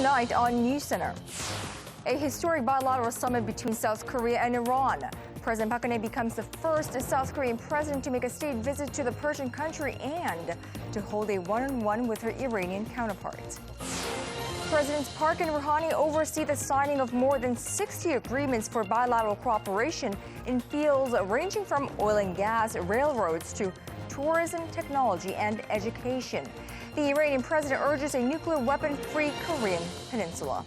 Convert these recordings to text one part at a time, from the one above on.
Tonight on NewsCenter, a historic bilateral summit between South Korea and Iran. President Park Geun-hye becomes the first South Korean president to make a state visit to the Persian country and to hold a one-on-one with her Iranian counterparts. Presidents Park and Rouhani oversee the signing of more than 60 agreements for bilateral cooperation in fields ranging from oil and gas, railroads to tourism, technology, and education. The Iranian president urges a nuclear weapon-free Korean peninsula.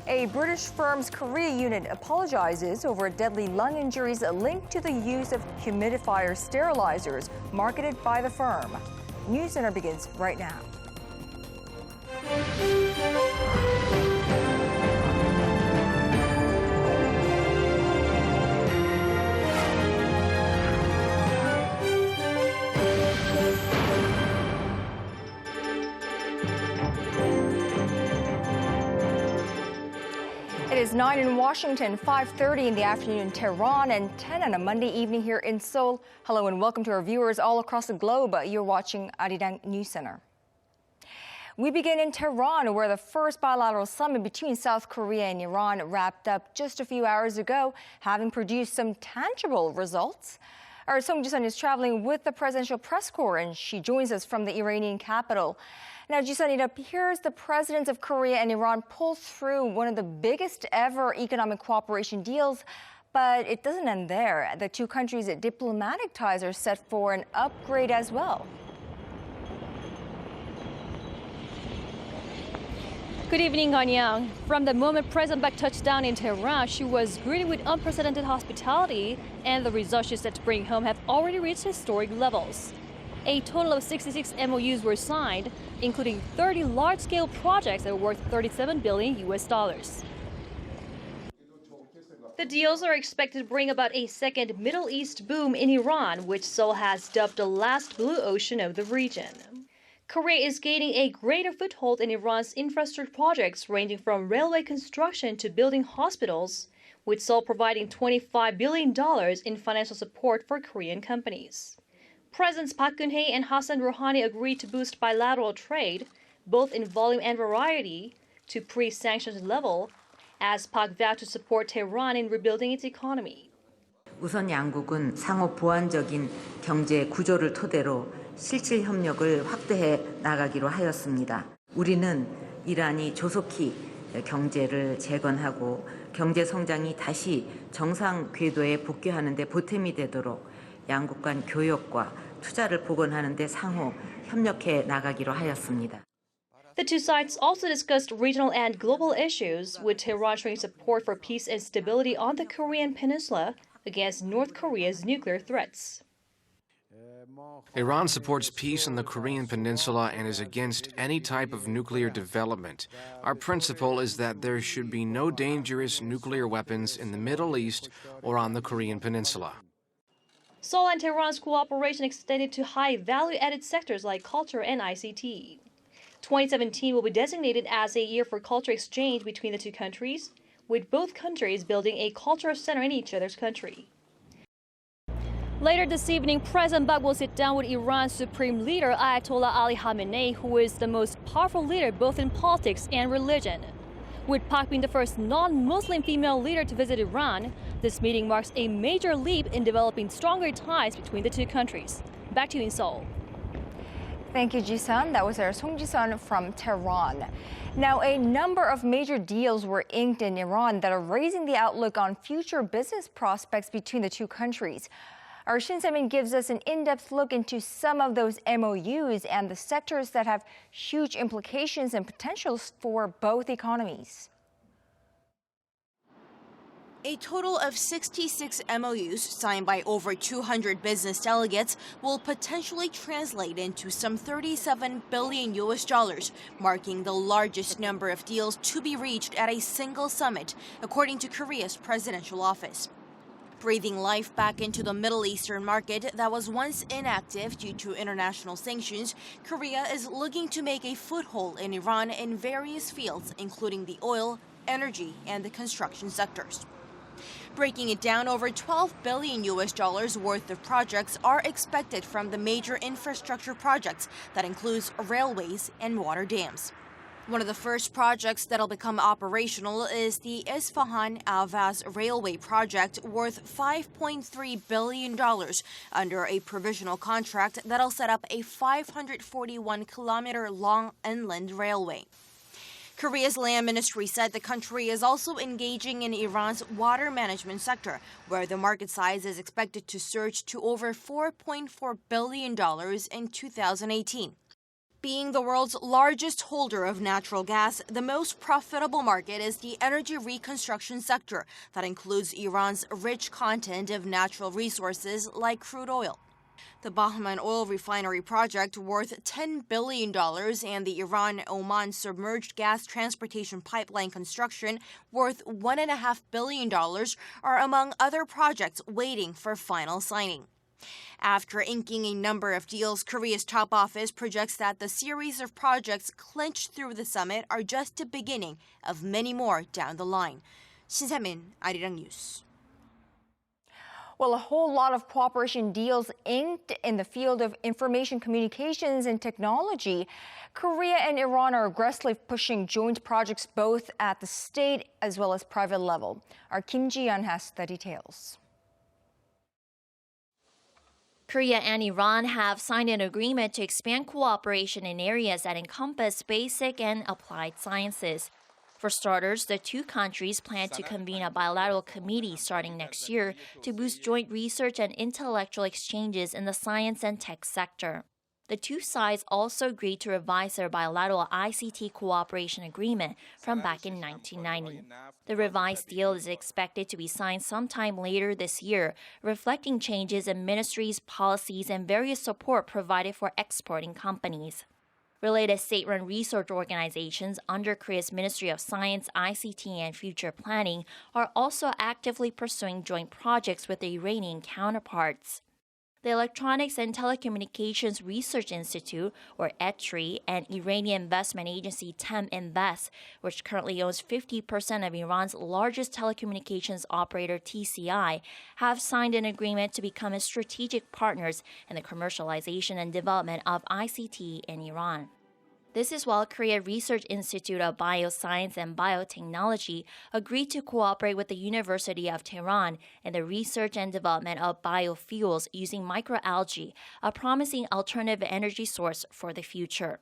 A British firm's Korea unit apologizes over deadly lung injuries linked to the use of humidifier sterilizers marketed by the firm. NewsCenter begins right now. It is 9 in Washington, 5:30 in the afternoon in Tehran, and 10 on a Monday evening here in Seoul. Hello and welcome to our viewers all across the globe. You're watching Arirang News Center. We begin in Tehran, where the first bilateral summit between South Korea and Iran wrapped up just a few hours ago, having produced some tangible results. Our Seo Jeong-min is traveling with the presidential press corps, and she joins us from the Iranian capital. Now, Ji-sun, it appears the presidents of Korea and Iran pulled through one of the biggest ever economic cooperation deals, but it doesn't end there. The two countries' diplomatic ties are set for an upgrade as well. Good evening, Anyang. From the moment President Park touched down in Tehran, she was greeted with unprecedented hospitality, and the results she's set to bring home have already reached historic levels. A total of 66 MOUs were signed, including 30 large-scale projects that were worth $37 billion. The deals are expected to bring about a second Middle East boom in Iran, which Seoul has dubbed the last blue ocean of the region. Korea is gaining a greater foothold in Iran's infrastructure projects ranging from railway construction to building hospitals, with Seoul providing $25 billion in financial support for Korean companies. Presidents Park Geun-hye and Hassan Rouhani agreed to boost bilateral trade, both in volume and variety, to pre-sanctions level, as Park vowed to support Tehran in rebuilding its economy. 우선 양국은 상호 보완적인 경제 구조를 토대로 실질 협력을 확대해 나가기로 하였습니다. 우리는 이란이 조속히 경제를 재건하고 경제 성장이 다시 정상 궤도에 복귀하는 데 보탬이 되도록 양국 간 교역과 투자를 복원하는 데 상호 협력해 나가기로 하였습니다. The two sides also discussed regional and global issues, with Tehran showing support for peace and stability on the Korean peninsula against North Korea's nuclear threats. Iran supports peace on the Korean peninsula and is against any type of nuclear development. Our principle is that there should be no dangerous nuclear weapons in the Middle East or on the Korean peninsula. Seoul and Tehran's cooperation extended to high value-added sectors like culture and ICT. 2017 will be designated as a year for culture exchange between the two countries, with both countries building a cultural center in each other's country. Later this evening, President Park will sit down with Iran's supreme leader, Ayatollah Ali Khamenei, who is the most powerful leader both in politics and religion. With Park being the first non-Muslim female leader to visit Iran, this meeting marks a major leap in developing stronger ties between the two countries. Back to you in Seoul. Thank you, Ji-sun. That was our Seo Ji-sun from Tehran. Now, a number of major deals were inked in Iran that are raising the outlook on future business prospects between the two countries. Our Shin Se-min gives us an in-depth look into some of those MOUs and the sectors that have huge implications and potentials for both economies. A total of 66 MOUs signed by over 200 business delegates will potentially translate into some $37 billion, marking the largest number of deals to be reached at a single summit, according to Korea's presidential office. Breathing life back into the Middle Eastern market that was once inactive due to international sanctions, Korea is looking to make a foothold in Iran in various fields, including the oil, energy, and the construction sectors. Breaking it down, over $12 billion worth of projects are expected from the major infrastructure projects that includes railways and water dams. One of the first projects that'll become operational is the Isfahan-Avaz Railway project worth $5.3 billion under a provisional contract that'll set up a 541-kilometer long inland railway. Korea's land ministry said the country is also engaging in Iran's water management sector, where the market size is expected to surge to over $4.4 billion in 2018. Being the world's largest holder of natural gas, the most profitable market is the energy reconstruction sector that includes Iran's rich content of natural resources like crude oil. The Bahman oil refinery project worth $10 billion and the Iran-Oman submerged gas transportation pipeline construction worth $1.5 billion are among other projects waiting for final signing. After inking a number of deals, Korea's top office projects that the series of projects clinched through the summit are just the beginning of many more down the line. Shin Se-min, Arirang News. Well, a whole lot of cooperation deals inked in the field of information communications and technology. Korea and Iran are aggressively pushing joint projects both at the state as well as private level. Our Kim Ji-yeon has the details. Korea and Iran have signed an agreement to expand cooperation in areas that encompass basic and applied sciences. For starters, the two countries plan to convene a bilateral committee starting next year to boost joint research and intellectual exchanges in the science and tech sector. The two sides also agreed to revise their bilateral ICT cooperation agreement from back in 1990. The revised deal is expected to be signed sometime later this year, reflecting changes in ministries, policies, and various support provided for exporting companies. Related state-run research organizations under Korea's Ministry of Science, ICT, and Future Planning are also actively pursuing joint projects with the Iranian counterparts. The Electronics and Telecommunications Research Institute, or ETRI, and Iranian investment agency TEM Invest, which currently owns 50% of Iran's largest telecommunications operator TCI, have signed an agreement to become strategic partners in the commercialization and development of ICT in Iran. This is while Korea Research Institute of Bioscience and Biotechnology agreed to cooperate with the University of Tehran in the research and development of biofuels using microalgae, a promising alternative energy source for the future.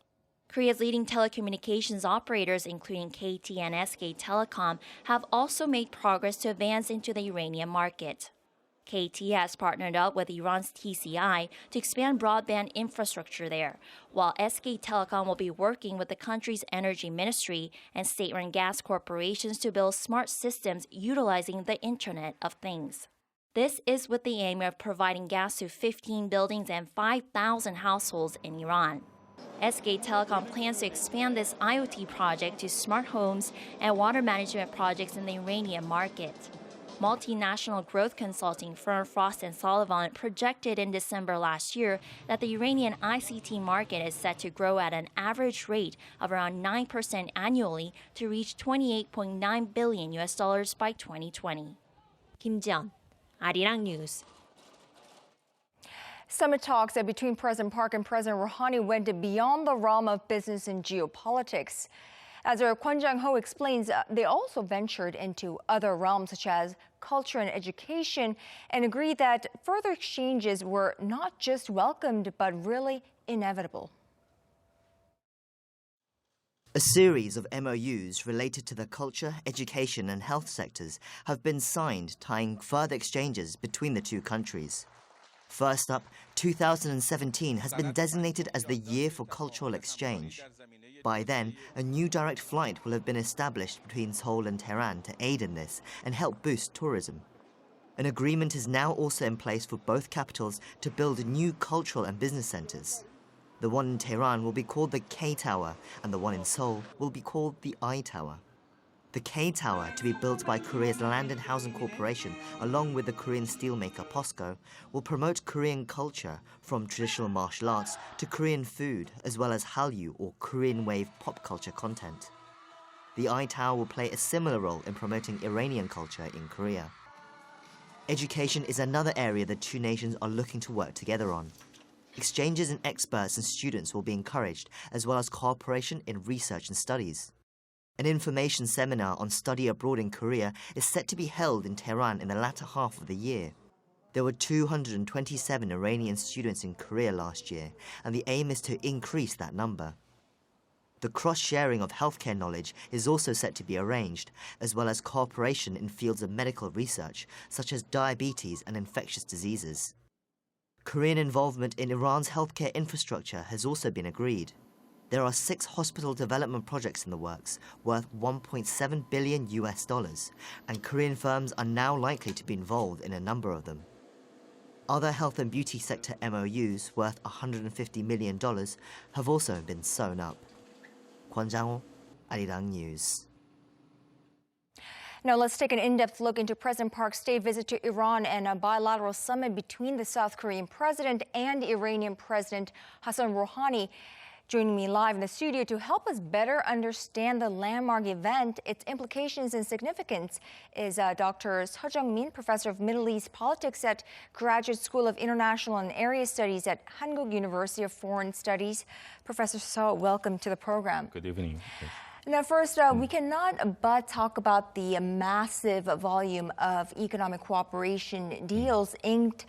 Korea's leading telecommunications operators, including KT and SK Telecom, have also made progress to advance into the Iranian market. KT has partnered up with Iran's TCI to expand broadband infrastructure there, while SK Telecom will be working with the country's energy ministry and state-run gas corporations to build smart systems utilizing the Internet of Things. This is with the aim of providing gas to 15 buildings and 5,000 households in Iran. SK Telecom plans to expand this IoT project to smart homes and water management projects in the Iranian market. Multinational growth consulting firm Frost & Sullivan projected in December last year that the Iranian ICT market is set to grow at an average rate of around 9% annually to reach $28.9 billion by 2020. Kim Ji-yeon, Arirang News. Summit talks between President Park and President Rouhani went beyond the realm of business and geopolitics. As our Kwon Jang-ho explains, they also ventured into other realms such as culture and education and agreed that further exchanges were not just welcomed but really inevitable. A series of MOUs related to the culture, education and health sectors have been signed, tying further exchanges between the two countries. First up, 2017 has been designated as the year for cultural exchange. By then, a new direct flight will have been established between Seoul and Tehran to aid in this and help boost tourism. An agreement is now also in place for both capitals to build new cultural and business centers. The one in Tehran will be called the K Tower, and the one in Seoul will be called the I Tower. The K Tower, to be built by Korea's Land and Housing Corporation along with the Korean steelmaker POSCO, will promote Korean culture from traditional martial arts to Korean food, as well as Hallyu or Korean wave pop culture content. The I Tower will play a similar role in promoting Iranian culture in Korea. Education is another area the two nations are looking to work together on. Exchanges in experts and students will be encouraged, as well as cooperation in research and studies. An information seminar on study abroad in Korea is set to be held in Tehran in the latter half of the year. There were 227 Iranian students in Korea last year, and the aim is to increase that number. The cross-sharing of healthcare knowledge is also set to be arranged, as well as cooperation in fields of medical research, such as diabetes and infectious diseases. Korean involvement in Iran's healthcare infrastructure has also been agreed. There are 6 hospital development projects in the works, worth $1.7 billion, and Korean firms are now likely to be involved in a number of them. Other health and beauty sector MOUs, worth $150 million, have also been sewn up. Kwon Jang-ho, Arirang News. Now let's take an in-depth look into President Park's state visit to Iran and a bilateral summit between the South Korean president and Iranian President Hassan Rouhani. Joining me live in the studio to help us better understand the landmark event, its implications and significance, is Dr. Seo Jeong-min, Professor of Middle East Politics at Graduate School of International and Area Studies at Hankuk University of Foreign Studies. Professor Seo, welcome to the program. Good evening. Now, first, we cannot but talk about the massive volume of economic cooperation deals inked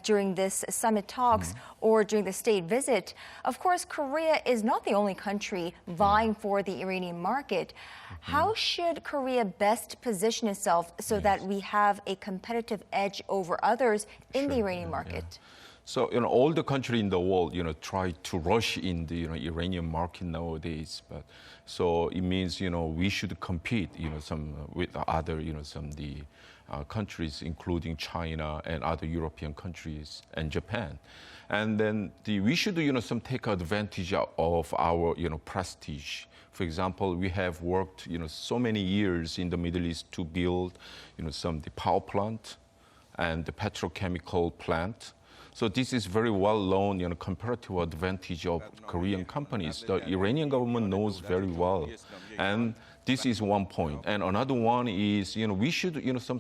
during this summit talks or during the state visit. Of course, Korea is not the only country vying for the Iranian market. How should Korea best position itself so that we have a competitive edge over others in the Iranian market? So, all the countries in the world, try to rush in the, Iranian market nowadays. But so it means, we should compete, with other, countries, including China and other European countries and Japan. And then we should, take advantage of our, prestige. For example, we have worked, so many years in the Middle East to build, the power plant and the petrochemical plant. So this is very well known, comparative advantage of Korean companies. The Iranian government knows very well. And this is one point. And another one is, we should,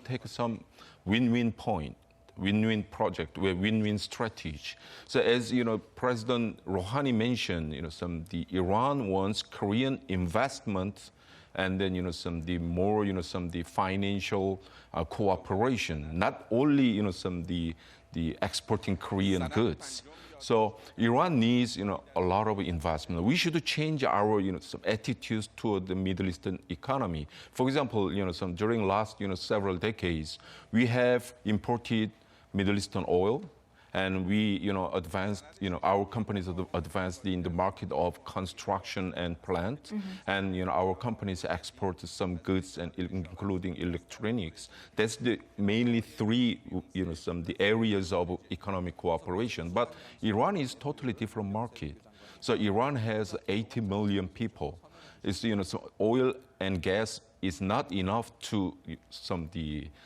take some win-win point, win-win project, win-win strategy. So as, President Rouhani mentioned, the Iran wants Korean investment and then, the financial cooperation, not only, the exporting Korean goods. So Iran needs, a lot of investment. We should change our, some attitudes toward the Middle Eastern economy. For example, during last, several decades, we have imported Middle Eastern oil, and we, advanced, our companies advanced in the market of construction and plant, and, our companies export some goods, and including electronics. That's the mainly 3, the areas of economic cooperation. But Iran is totally different market. So Iran has 80 million people. It's, so oil and gas is not enough to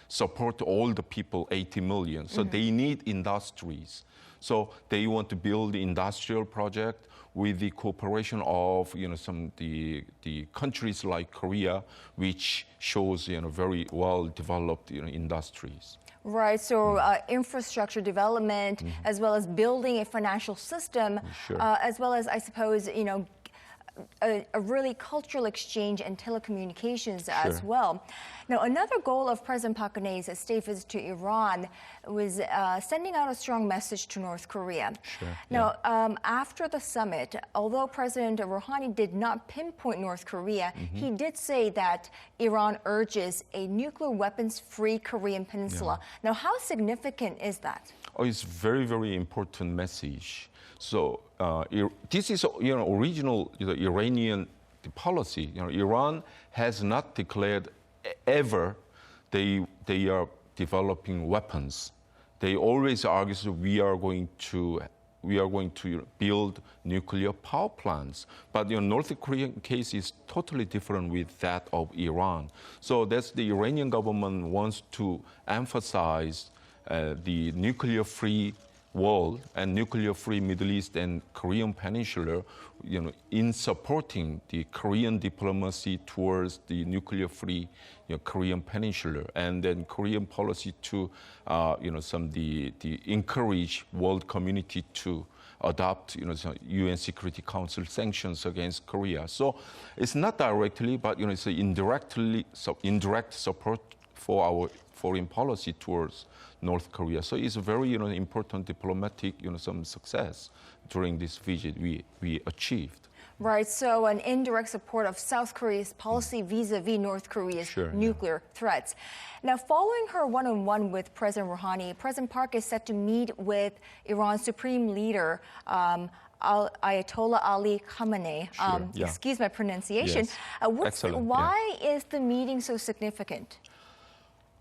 support all the people, 80 million. So they need industries. So they want to build industrial project with the cooperation of, the countries like Korea, which shows, very well developed, industries. Right, so infrastructure development, as well as building a financial system, as well as, I suppose, a really cultural exchange and telecommunications as well. Now, another goal of President Park Geun-hye's state visit to Iran was sending out a strong message to North Korea. Now, after the summit, although President Rouhani did not pinpoint North Korea, he did say that Iran urges a nuclear weapons-free Korean peninsula. Now, how significant is that? Oh, it's very, very important message. So this is, original Iranian policy. Iran has not declared ever they are developing weapons. They always argue we are going to build nuclear power plants. But North Korean case is totally different with that of Iran. So that's the Iranian government wants to emphasize the nuclear-free world and nuclear-free Middle East and Korean Peninsula, in supporting the Korean diplomacy towards the nuclear-free Korean Peninsula, and then Korean policy to, the encourage world community to adopt, some UN Security Council sanctions against Korea. So it's not directly, but it's indirect support for our foreign policy towards North Korea. So it's a very important diplomatic some success during this visit we achieved. Right, so an indirect support of South Korea's policy vis-a-vis North Korea's nuclear threats. Now, following her one-on-one with President Rouhani, President Park is set to meet with Iran's supreme leader, Ayatollah Ali Khamenei. Excuse my pronunciation. Yes. Why is the meeting so significant?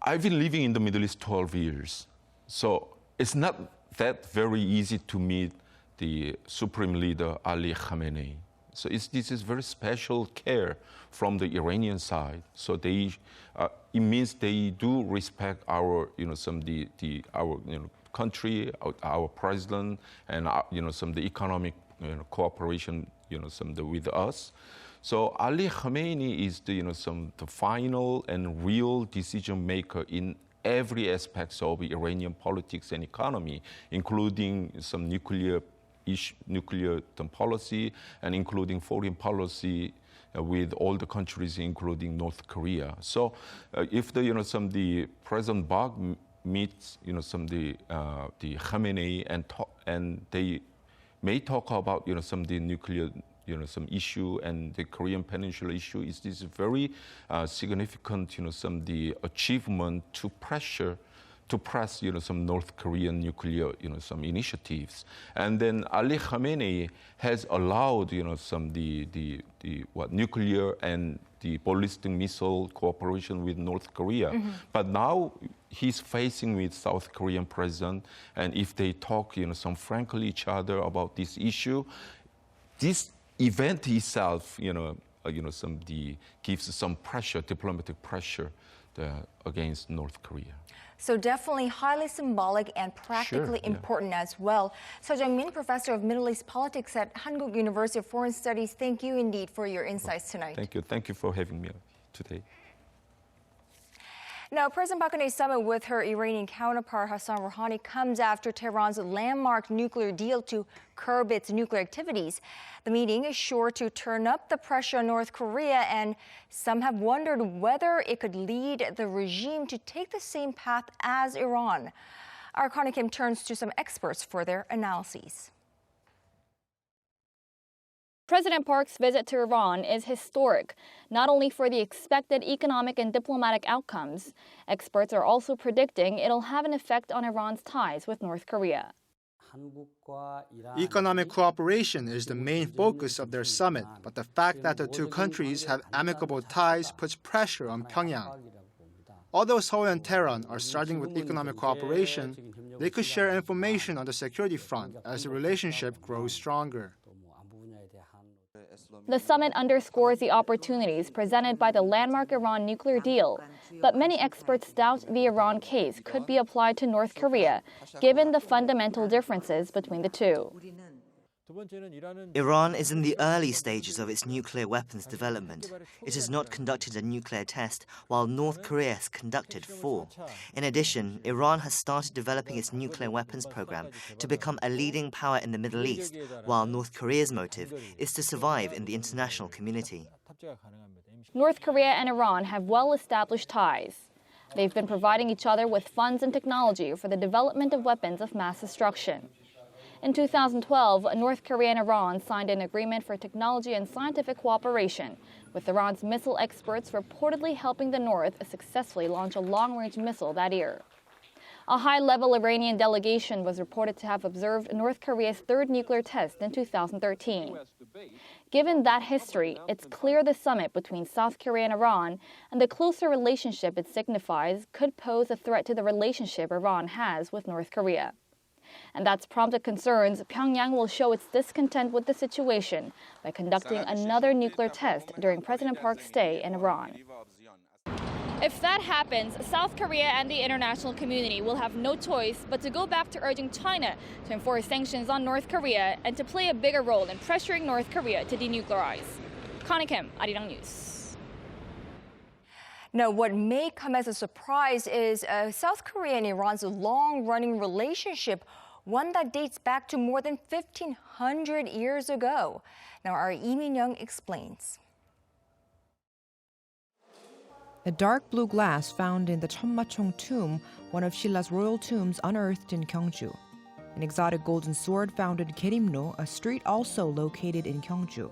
I've been living in the Middle East 12 years, so it's not that very easy to meet the supreme leader Ali Khamenei. So this is very special care from the Iranian side. So it means they do respect our our country, our president, and the economic cooperation with us. So Ali Khamenei is the final and real decision maker in every aspect of Iranian politics and economy, including some nuclear policy and including foreign policy with all the countries, including North Korea. So if the President Park meets the Khamenei and they may talk about the nuclear some issue and the Korean Peninsula issue, is this very significant the achievement to press some North Korean nuclear some initiatives. And then Ali Khamenei has allowed some the nuclear and the ballistic missile cooperation with North Korea. But now he's facing with South Korean president, and if they talk some frankly each other about this issue, this event itself gives some pressure, diplomatic pressure against North Korea. So definitely highly symbolic and practically important as well. Seo Jeong-min, Professor of Middle East Politics at Hankuk University of Foreign Studies, thank you indeed for your insights tonight. Thank you. Thank you for having me today. Now, President Park Geun-hye's summit with her Iranian counterpart Hassan Rouhani comes after Tehran's landmark nuclear deal to curb its nuclear activities. The meeting is sure to turn up the pressure on North Korea, and some have wondered whether it could lead the regime to take the same path as Iran. Our Connie Kim turns to some experts for their analyses. President Park's visit to Iran is historic, not only for the expected economic and diplomatic outcomes. Experts are also predicting it'll have an effect on Iran's ties with North Korea. Economic cooperation is the main focus of their summit, but the fact that the two countries have amicable ties puts pressure on Pyongyang. Although Seoul and Tehran are starting with economic cooperation, they could share information on the security front as the relationship grows stronger. The summit underscores the opportunities presented by the landmark Iran nuclear deal, but many experts doubt the Iran case could be applied to North Korea, given the fundamental differences between the two. Iran is in the early stages of its nuclear weapons development. It has not conducted a nuclear test, while North Korea has conducted 4. In addition, Iran has started developing its nuclear weapons program to become a leading power in the Middle East, while North Korea's motive is to survive in the international community. North Korea and Iran have well-established ties. They've been providing each other with funds and technology for the development of weapons of mass destruction. In 2012, North Korea and Iran signed an agreement for technology and scientific cooperation, with Iran's missile experts reportedly helping the North successfully launch a long-range missile that year. A high-level Iranian delegation was reported to have observed North Korea's third nuclear test in 2013. Given that history, it's clear the summit between South Korea and Iran and the closer relationship it signifies could pose a threat to the relationship Iran has with North Korea. And that's prompted concerns Pyongyang will show its discontent with the situation by conducting another nuclear test during President Park's stay in Iran. If that happens, South Korea and the international community will have no choice but to go back to urging China to enforce sanctions on North Korea and to play a bigger role in pressuring North Korea to denuclearize. Connie Kim, Arirang News. Now, what may come as a surprise is South Korea and Iran's long-running relationship one that dates back to more than 1,500 years ago. Now our Lee Min-young explains. A dark blue glass found in the Cheonmachong tomb, one of Shilla's royal tombs unearthed in Gyeongju. An exotic golden sword found in Gerimno, a street also located in Gyeongju.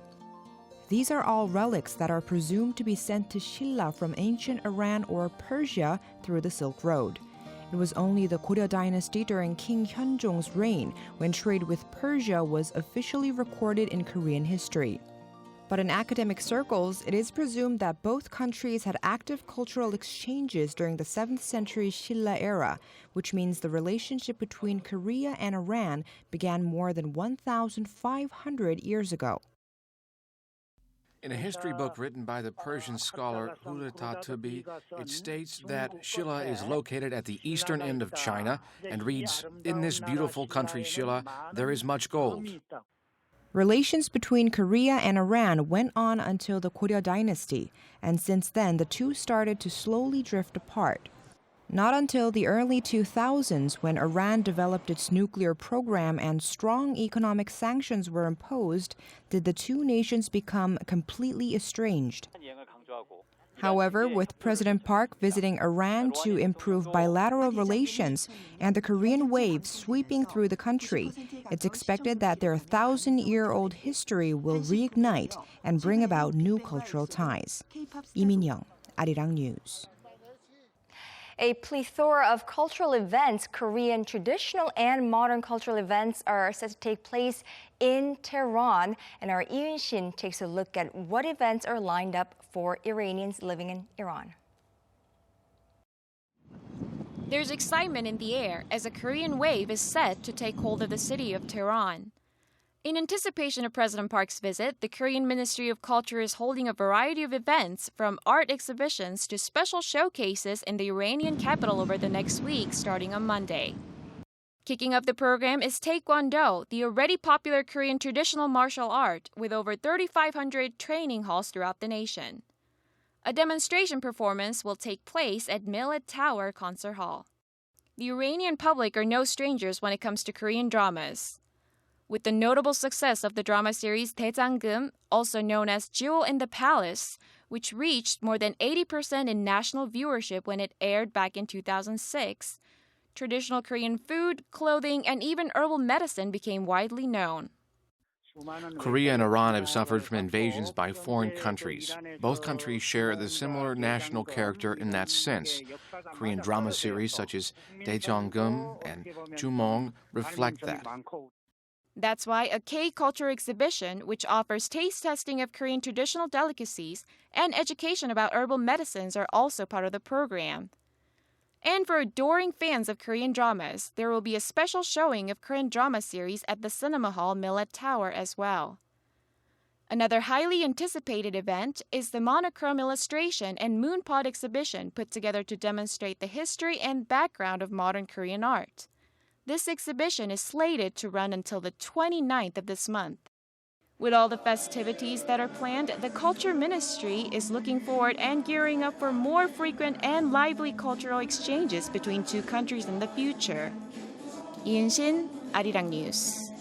These are all relics that are presumed to be sent to Shilla from ancient Iran or Persia through the Silk Road. It was only the Goryeo dynasty during King Hyunjong's reign when trade with Persia was officially recorded in Korean history. But in academic circles, it is presumed that both countries had active cultural exchanges during the 7th century Shilla era, which means the relationship between Korea and Iran began more than 1,500 years ago. In a history book written by the Persian scholar Hulata Tubi, it states that Shilla is located at the eastern end of China and reads, "In this beautiful country Shilla, there is much gold." Relations between Korea and Iran went on until the Goryeo dynasty, and since then the two started to slowly drift apart. Not until the early 2000s, when Iran developed its nuclear program and strong economic sanctions were imposed, did the two nations become completely estranged. However, with President Park visiting Iran to improve bilateral relations and the Korean wave sweeping through the country, it's expected that their 1,000-year-old history will reignite and bring about new cultural ties. Lee Min-young, Arirang News. A plethora of cultural events, Korean traditional and modern cultural events, are set to take place in Tehran. And our Yoon-shin takes a look at what events are lined up for Iranians living in Iran. There's excitement in the air as a Korean wave is set to take hold of the city of Tehran. In anticipation of President Park's visit, the Korean Ministry of Culture is holding a variety of events, from art exhibitions to special showcases in the Iranian capital over the next week, starting on Monday. Kicking off the program is Taekwondo, the already popular Korean traditional martial art, with over 3,500 training halls throughout the nation. A demonstration performance will take place at Belated Tower Concert Hall. The Iranian public are no strangers when it comes to Korean dramas. With the notable success of the drama series Daejanggeum, also known as Jewel in the Palace, which reached more than 80% in national viewership when it aired back in 2006, traditional Korean food, clothing, and even herbal medicine became widely known. Korea and Iran have suffered from invasions by foreign countries. Both countries share the similar national character in that sense. Korean drama series such as Daejanggeum and Jumong reflect that. That's why a K-culture exhibition, which offers taste testing of Korean traditional delicacies and education about herbal medicines, are also part of the program. And for adoring fans of Korean dramas, there will be a special showing of Korean drama series at the cinema hall Belated Tower as well. Another highly anticipated event is the monochrome illustration and moonpot exhibition put together to demonstrate the history and background of modern Korean art. This exhibition is slated to run until the 29th of this month. With all the festivities that are planned, the Culture Ministry is looking forward and gearing up for more frequent and lively cultural exchanges between two countries in the future. Yoon-shin, Arirang News.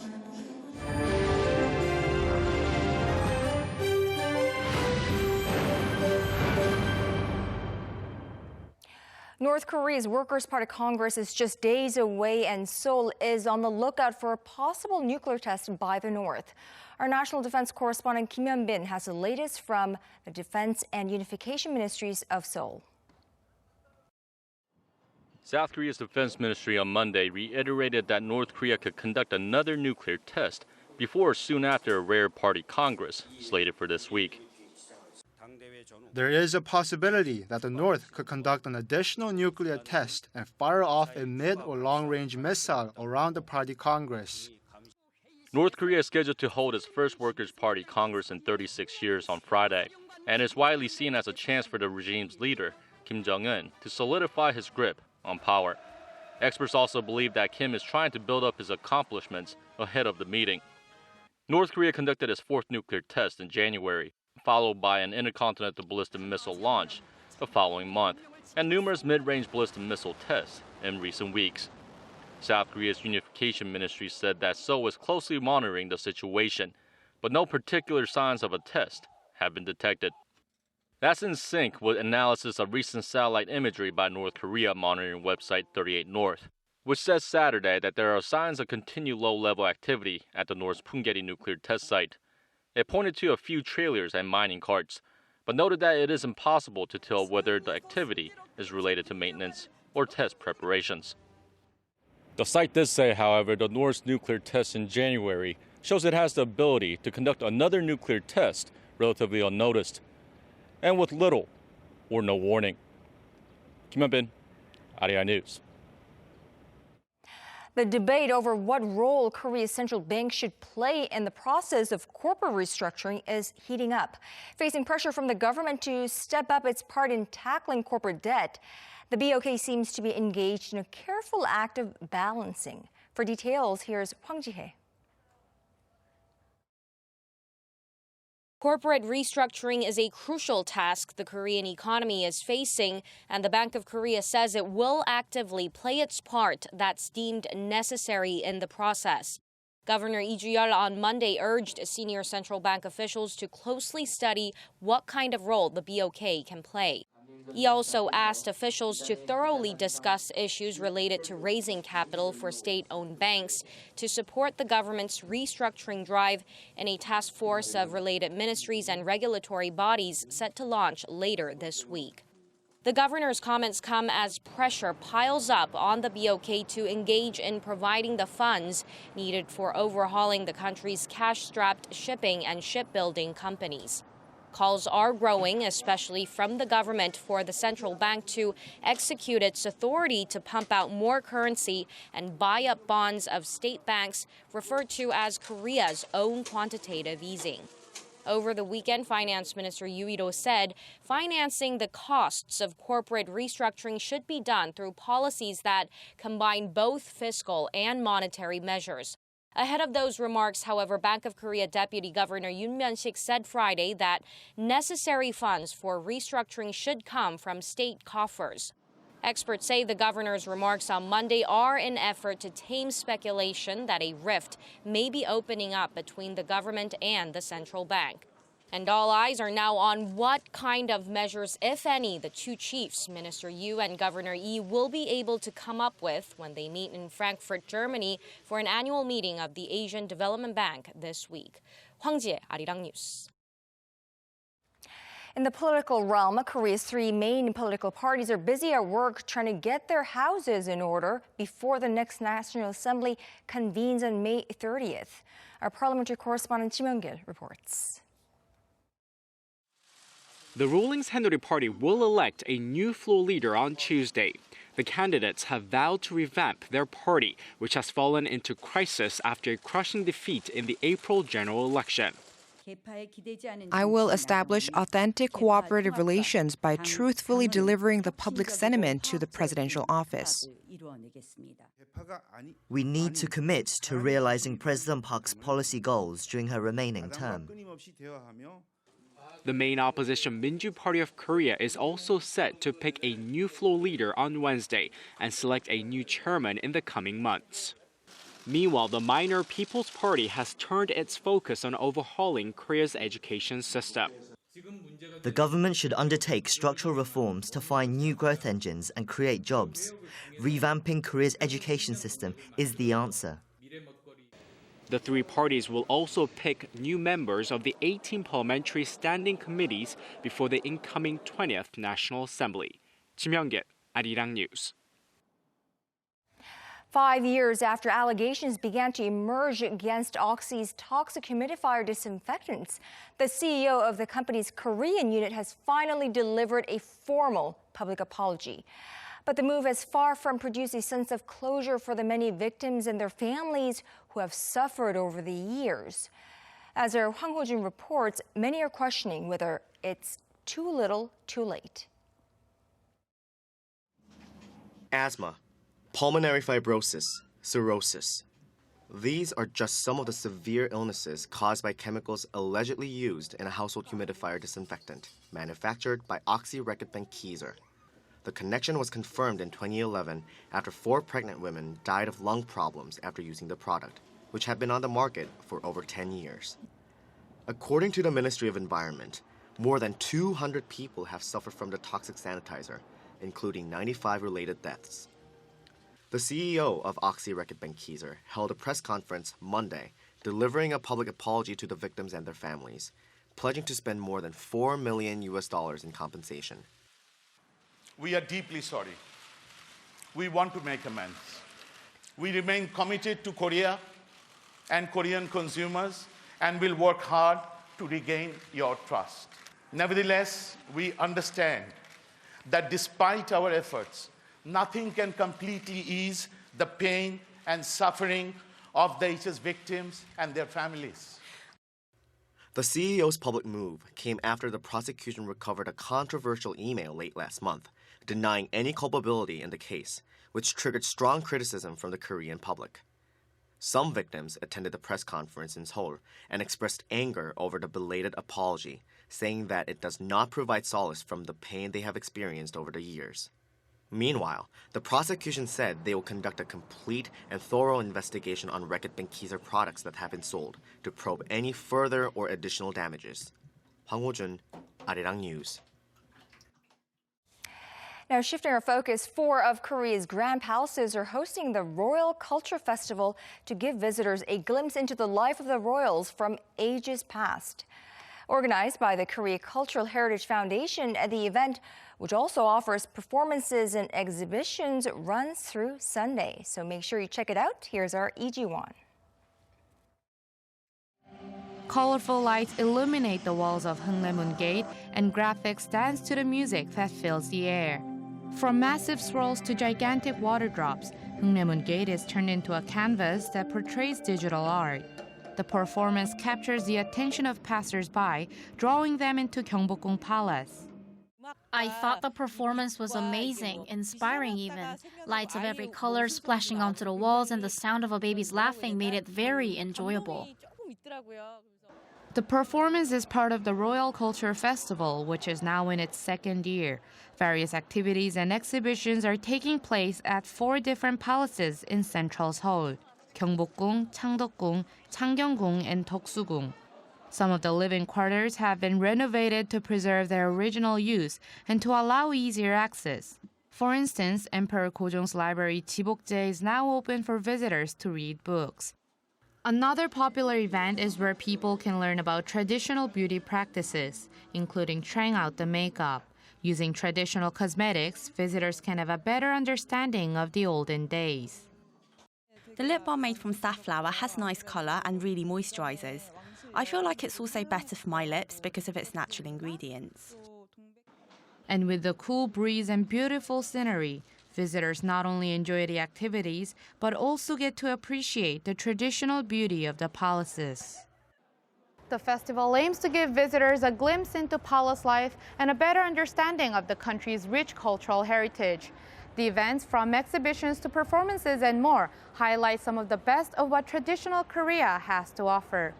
North Korea's Workers' Party Congress is just days away, and Seoul is on the lookout for a possible nuclear test by the North. Our national defense correspondent Kim Hyun-bin has the latest from the Defense and Unification Ministries of Seoul. South Korea's defense ministry on Monday reiterated that North Korea could conduct another nuclear test before or soon after a rare party congress slated for this week. There is a possibility that the North could conduct an additional nuclear test and fire off a mid- or long-range missile around the party congress. North Korea is scheduled to hold its first Workers' Party Congress in 36 years on Friday, and is widely seen as a chance for the regime's leader, Kim Jong-un, to solidify his grip on power. Experts also believe that Kim is trying to build up his accomplishments ahead of the meeting. North Korea conducted its fourth nuclear test in January, followed by an intercontinental ballistic missile launch the following month, and numerous mid-range ballistic missile tests in recent weeks. South Korea's unification ministry said that Seoul is closely monitoring the situation, but no particular signs of a test have been detected. That's in sync with analysis of recent satellite imagery by North Korea monitoring website 38 North, which says Saturday that there are signs of continued low-level activity at the North's Punggye-ri nuclear test site. It pointed to a few trailers and mining carts, but noted that it is impossible to tell whether the activity is related to maintenance or test preparations. The site did say, however, the North's nuclear test in January shows it has the ability to conduct another nuclear test relatively unnoticed and with little or no warning. Kim Hyun-bin, Arirang News. The debate over what role Korea's central bank should play in the process of corporate restructuring is heating up. Facing pressure from the government to step up its part in tackling corporate debt, the BOK seems to be engaged in a careful act of balancing. For details, here's Hwang Ji-hye. Corporate restructuring is a crucial task the Korean economy is facing, and the Bank of Korea says it will actively play its part that's deemed necessary in the process. Governor Lee Ju-yeol on Monday urged senior central bank officials to closely study what kind of role the BOK can play. He also asked officials to thoroughly discuss issues related to raising capital for state-owned banks to support the government's restructuring drive in a task force of related ministries and regulatory bodies set to launch later this week. The governor's comments come as pressure piles up on the BOK to engage in providing the funds needed for overhauling the country's cash-strapped shipping and shipbuilding companies. Calls are growing, especially from the government, for the central bank to execute its authority to pump out more currency and buy up bonds of state banks, referred to as Korea's own quantitative easing. Over the weekend, Finance Minister Yoo Il-ho said financing the costs of corporate restructuring should be done through policies that combine both fiscal and monetary measures. Ahead of those remarks, however, Bank of Korea Deputy Governor Yoon Myung-sik said Friday that necessary funds for restructuring should come from state coffers. Experts say the governor's remarks on Monday are an effort to tame speculation that a rift may be opening up between the government and the central bank. And all eyes are now on what kind of measures, if any, the two chiefs, Minister Yu and Governor Yi, will be able to come up with when they meet in Frankfurt, Germany, for an annual meeting of the Asian Development Bank this week. Hwang Ji-hye, Arirang News. In the political realm, Korea's three main political parties are busy at work trying to get their houses in order before the next National Assembly convenes on May 30th. Our parliamentary correspondent Kim Hyun-gil reports. The ruling Saenuri Party will elect a new floor leader on Tuesday. The candidates have vowed to revamp their party, which has fallen into crisis after a crushing defeat in the April general election. I will establish authentic cooperative relations by truthfully delivering the public sentiment to the presidential office. We need to commit to realizing President Park's policy goals during her remaining term. The main opposition Minju Party of Korea is also set to pick a new floor leader on Wednesday and select a new chairman in the coming months. Meanwhile, the minor People's Party has turned its focus on overhauling Korea's education system. The government should undertake structural reforms to find new growth engines and create jobs. Revamping Korea's education system is the answer. The three parties will also pick new members of the 18 parliamentary standing committees before the incoming 20th National Assembly. Kim Hyun-gil, Arirang News. 5 years after allegations began to emerge against Oxy's toxic humidifier disinfectants, the CEO of the company's Korean unit has finally delivered a formal public apology. But the move is far from producing a sense of closure for the many victims and their families who have suffered over the years. As our Hwang Ho-jun reports, many are questioning whether it's too little, too late. Asthma, pulmonary fibrosis, cirrhosis. These are just some of the severe illnesses caused by chemicals allegedly used in a household humidifier disinfectant manufactured by Oxy Reckitt Benckiser. The connection was confirmed in 2011 after 4 pregnant women died of lung problems after using the product, which had been on the market for over 10 years. According to the Ministry of Environment, more than 200 people have suffered from the toxic sanitizer, including 95 related deaths. The CEO of Oxy Reckitt Benckiser held a press conference Monday, delivering a public apology to the victims and their families, pledging to spend more than $4 million in compensation. We are deeply sorry. We want to make amends. We remain committed to Korea and Korean consumers and will work hard to regain your trust. Nevertheless, we understand that despite our efforts, nothing can completely ease the pain and suffering of the ISIS victims and their families. The CEO's public move came after the prosecution recovered a controversial email late last month, denying any culpability in the case, which triggered strong criticism from the Korean public. Some victims attended the press conference in Seoul and expressed anger over the belated apology, saying that it does not provide solace from the pain they have experienced over the years. Meanwhile, the prosecution said they will conduct a complete and thorough investigation on Reckitt Benckiser products that have been sold to probe any further or additional damages. Hwang Ho-jun, Arirang News. Now, shifting our focus, 4 of Korea's grand palaces are hosting the Royal Culture Festival to give visitors a glimpse into the life of the royals from ages past. Organized by the Korea Cultural Heritage Foundation, the event, which also offers performances and exhibitions, runs through Sunday. So make sure you check it out. Here's our Lee Ji-won. Colorful lights illuminate the walls of Hungnaemun Gate, and graphics dance to the music that fills the air. From massive swirls to gigantic water drops, Hungnaemun Gate is turned into a canvas that portrays digital art. The performance captures the attention of passers-by, drawing them into Gyeongbokgung Palace. I thought the performance was amazing, inspiring even. Lights of every color splashing onto the walls and the sound of a baby's laughing made it very enjoyable. The performance is part of the Royal Culture Festival, which is now in its 2nd year. Various activities and exhibitions are taking place at 4 different palaces in central Seoul: Gyeongbokgung, Changdeokgung, Changgyeonggung, and Deoksugung. Some of the living quarters have been renovated to preserve their original use and to allow easier access. For instance, Emperor Gojong's library Jibokje is now open for visitors to read books. Another popular event is where people can learn about traditional beauty practices, including trying out the makeup. Using traditional cosmetics, visitors can have a better understanding of the olden days. The lip balm made from safflower has nice colour and really moisturizes. I feel like it's also better for my lips because of its natural ingredients. And with the cool breeze and beautiful scenery, visitors not only enjoy the activities, but also get to appreciate the traditional beauty of the palaces. The festival aims to give visitors a glimpse into palace life and a better understanding of the country's rich cultural heritage. The events, from exhibitions to performances and more, highlight some of the best of what traditional Korea has to offer.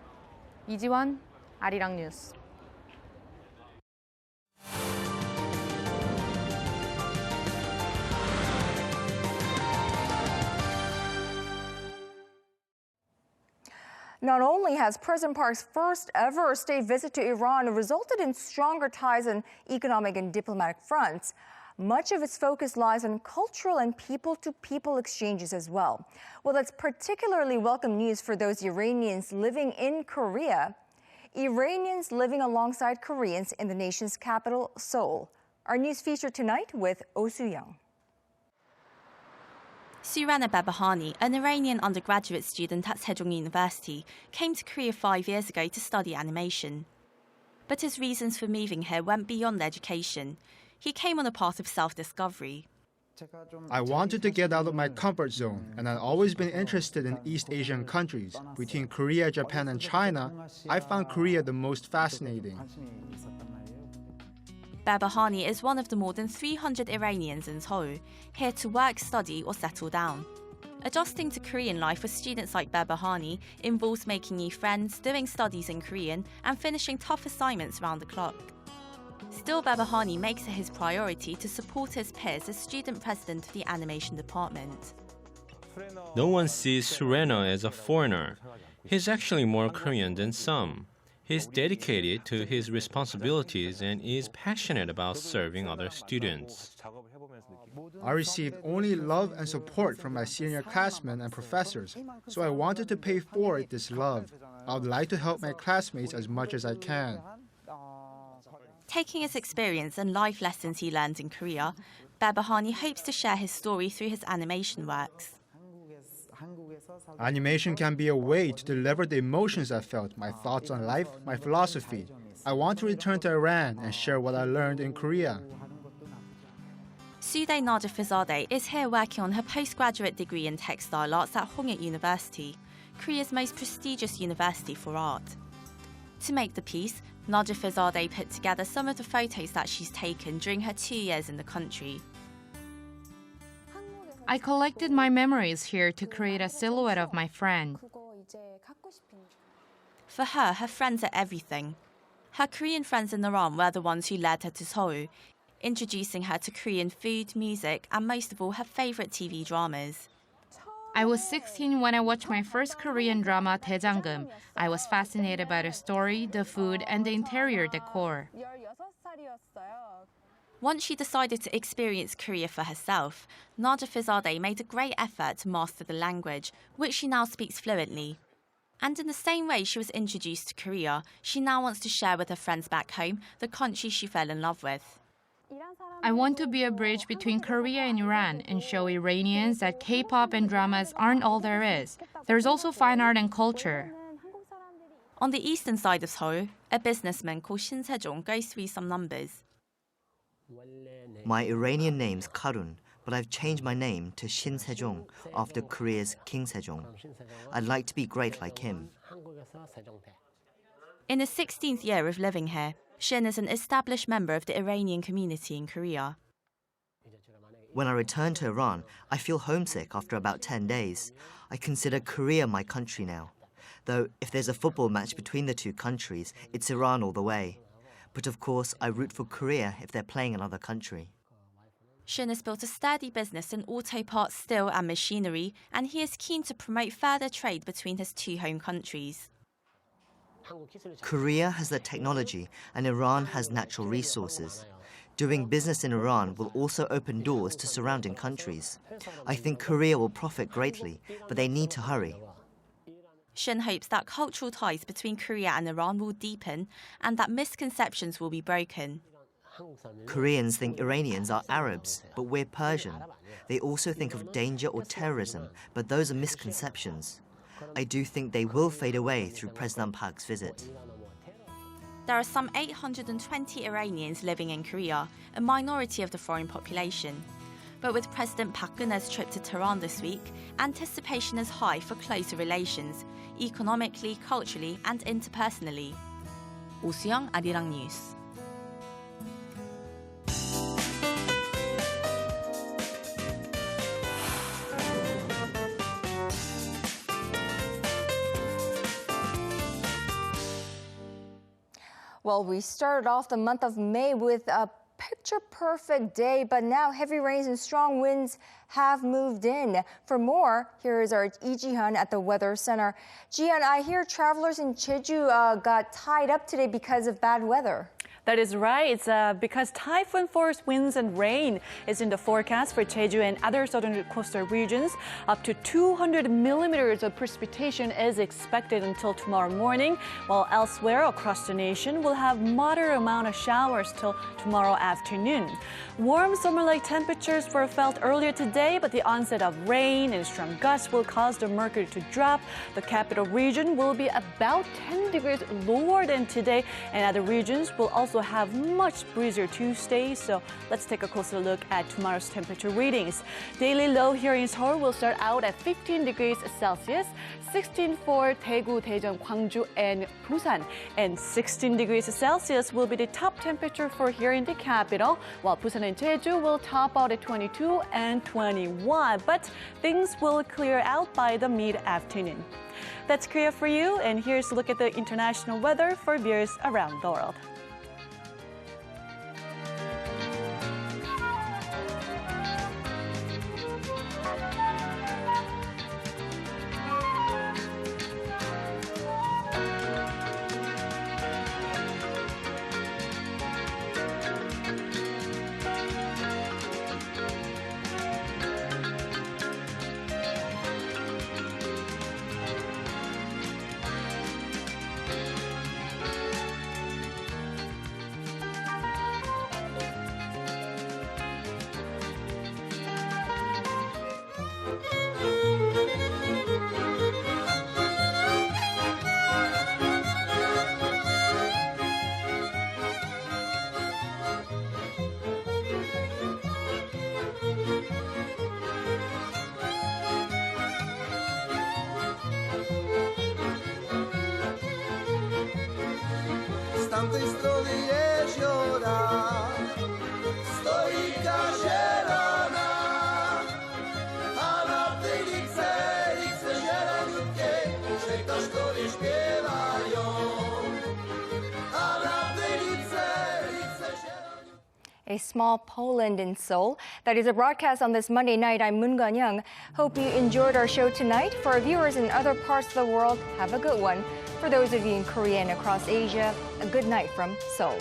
Lee Ji-won, Arirang News. Not only has President Park's first ever state visit to Iran resulted in stronger ties on economic and diplomatic fronts, much of its focus lies on cultural and people-to-people exchanges as well. Well, that's particularly welcome news for those Iranians living in Korea. Iranians living alongside Koreans in the nation's capital, Seoul. Our news feature tonight with Oh Soo-young. Surana Behbahani, an Iranian undergraduate student at Seo Jeong-min University, came to Korea 5 years ago to study animation. But his reasons for moving here went beyond education. He came on a path of self-discovery. I wanted to get out of my comfort zone, and I've always been interested in East Asian countries. Between Korea, Japan, and China, I found Korea the most fascinating. Behbahani is one of the more than 300 Iranians in Seoul, here to work, study, or settle down. Adjusting to Korean life for students like Behbahani involves making new friends, doing studies in Korean, and finishing tough assignments round the clock. Still, Behbahani makes it his priority to support his peers as student president of the animation department. No one sees Sureno as a foreigner. He's actually more Korean than some. He's dedicated to his responsibilities and is passionate about serving other students. I received only love and support from my senior classmen and professors, so I wanted to pay forward this love. I would like to help my classmates as much as I can. Taking his experience and life lessons he learned in Korea, Behbahani hopes to share his story through his animation works. Animation can be a way to deliver the emotions I felt, my thoughts on life, my philosophy. I want to return to Iran and share what I learned in Korea. Sude Najafizadeh is here working on her postgraduate degree in textile arts at Hongik University, Korea's most prestigious university for art. To make the piece, Najafizadeh put together some of the photos that she's taken during her 2 years in the country. I collected my memories here to create a silhouette of my friend. For her, her friends are everything. Her Korean friends in Iran were the ones who led her to Seoul, introducing her to Korean food, music, and most of all, her favorite TV dramas. I was 16 when I watched my first Korean drama, 대장금. I was fascinated by the story, the food, and the interior decor. Once she decided to experience Korea for herself, Najafizadeh made a great effort to master the language, which she now speaks fluently. And in the same way she was introduced to Korea, she now wants to share with her friends back home the country she fell in love with. I want to be a bridge between Korea and Iran and show Iranians that K-pop and dramas aren't all there is. There's also fine art and culture. On the eastern side of Seoul, a businessman called Shin Se-jong goes through some numbers. My Iranian name's Karun, but I've changed my name to Shin Se-jong after Korea's King Sejong. I'd like to be great like him. In his 16th year of living here, Shin is an established member of the Iranian community in Korea. When I return to Iran, I feel homesick after about 10 days. I consider Korea my country now. Though if there's a football match between the two countries, it's Iran all the way. But of course, I root for Korea if they're playing another country. Shin has built a sturdy business in auto parts, steel and machinery, and he is keen to promote further trade between his two home countries. Korea has the technology and Iran has natural resources. Doing business in Iran will also open doors to surrounding countries. I think Korea will profit greatly, but they need to hurry. Shin hopes that cultural ties between Korea and Iran will deepen and that misconceptions will be broken. Koreans think Iranians are Arabs, but we're Persian. They also think of danger or terrorism, but those are misconceptions. I do think they will fade away through President Park's visit. There are some 820 Iranians living in Korea, a minority of the foreign population. But with President Park Geun-hye's trip to Tehran this week, anticipation is high for closer relations, economically, culturally and interpersonally. Oh Soo-young, Arirang News. Well, we started off the month of May with a picture-perfect day, but now heavy rains and strong winds have moved in. For more, here is our Lee Ji-hyun at the Weather Center. Ji-hyun, I hear travelers in Jeju got tied up today because of bad weather. That is right. It's because typhoon-force winds and rain is in the forecast for Jeju and other southern coastal regions. Up to 200 millimeters of precipitation is expected until tomorrow morning, while elsewhere across the nation we'll have moderate amount of showers till tomorrow afternoon. Warm summer-like temperatures were felt earlier today, but the onset of rain and strong gusts will cause the mercury to drop. The capital region will be about 10 degrees lower than today, and other regions will also have much breezier Tuesday, so let's take a closer look at tomorrow's temperature readings. Daily low here in Seoul will start out at 15 degrees Celsius, 16 for Daegu, Daejeon, Gwangju, and Busan, and 16 degrees Celsius will be the top temperature for here in the capital, while Busan and Jeju will top out at 22 and 21, but things will clear out by the mid-afternoon. That's Korea for you, and here's a look at the international weather for viewers around the world. tej strony jeziora stoi zielona, a na tej lice zieleniutkiej się kasztory śpiewają, a na tej lice zieleniutkiej. A small Poland in Seoul. That is a broadcast on this Monday night. I'm Moon Gan-young. Hope you enjoyed our show tonight. For our viewers in other parts of the world, have a good one. For those of you in Korea and across Asia, a good night from Seoul.